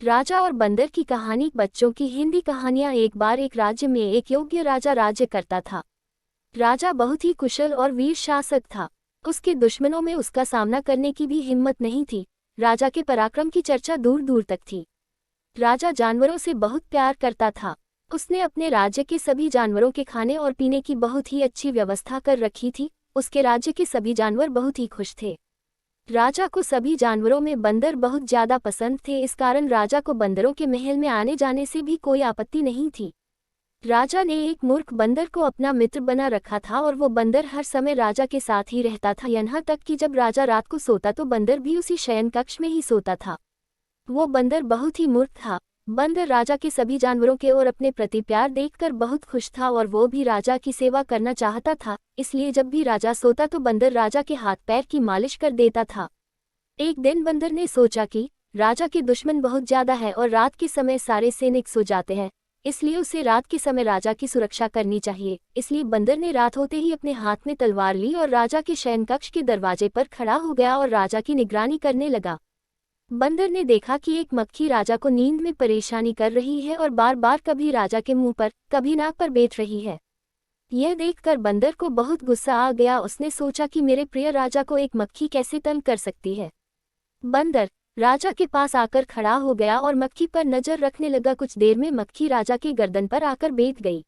राजा और बंदर की कहानी। बच्चों की हिंदी कहानियां। एक बार एक राज्य में एक योग्य राजा राज्य करता था। राजा बहुत ही कुशल और वीर शासक था। उसके दुश्मनों में उसका सामना करने की भी हिम्मत नहीं थी। राजा के पराक्रम की चर्चा दूर दूर तक थी। राजा जानवरों से बहुत प्यार करता था। उसने अपने राज्य के सभी जानवरों के खाने और पीने की बहुत ही अच्छी व्यवस्था कर रखी थी। उसके राज्य के सभी जानवर बहुत ही खुश थे। राजा को सभी जानवरों में बंदर बहुत ज्यादा पसंद थे। इस कारण राजा को बंदरों के महल में आने जाने से भी कोई आपत्ति नहीं थी। राजा ने एक मूर्ख बंदर को अपना मित्र बना रखा था और वो बंदर हर समय राजा के साथ ही रहता था। यहाँ तक कि जब राजा रात को सोता तो बंदर भी उसी शयन कक्ष में ही सोता था। वो बंदर बहुत ही मूर्ख था। बंदर राजा के सभी जानवरों के और अपने प्रति प्यार देखकर बहुत खुश था और वो भी राजा की सेवा करना चाहता था। इसलिए जब भी राजा सोता तो बंदर राजा के हाथ पैर की मालिश कर देता था। एक दिन बंदर ने सोचा कि राजा के दुश्मन बहुत ज्यादा है और रात के समय सारे सैनिक सो जाते हैं, इसलिए उसे रात के समय राजा की सुरक्षा करनी चाहिए। इसलिए बंदर ने रात होते ही अपने हाथ में तलवार ली और राजा के शयन कक्ष के दरवाजे पर खड़ा हो गया और राजा की निगरानी करने लगा। बंदर ने देखा कि एक मक्खी राजा को नींद में परेशानी कर रही है और बार बार कभी राजा के मुंह पर कभी नाक पर बैठ रही है। यह देखकर बंदर को बहुत गुस्सा आ गया। उसने सोचा कि मेरे प्रिय राजा को एक मक्खी कैसे तंग कर सकती है। बंदर राजा के पास आकर खड़ा हो गया और मक्खी पर नजर रखने लगा। कुछ देर में मक्खी राजा के गर्दन पर आकर बैठ गई।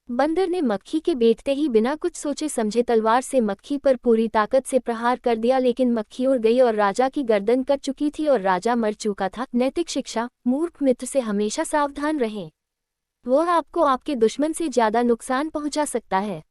बंदर ने मक्खी के बैठते ही बिना कुछ सोचे समझे तलवार से मक्खी पर पूरी ताकत से प्रहार कर दिया, लेकिन मक्खी उड़ गई और राजा की गर्दन कट चुकी थी और राजा मर चुका था। नैतिक शिक्षा। मूर्ख मित्र से हमेशा सावधान रहें। वो आपको आपके दुश्मन से ज्यादा नुकसान पहुंचा सकता है।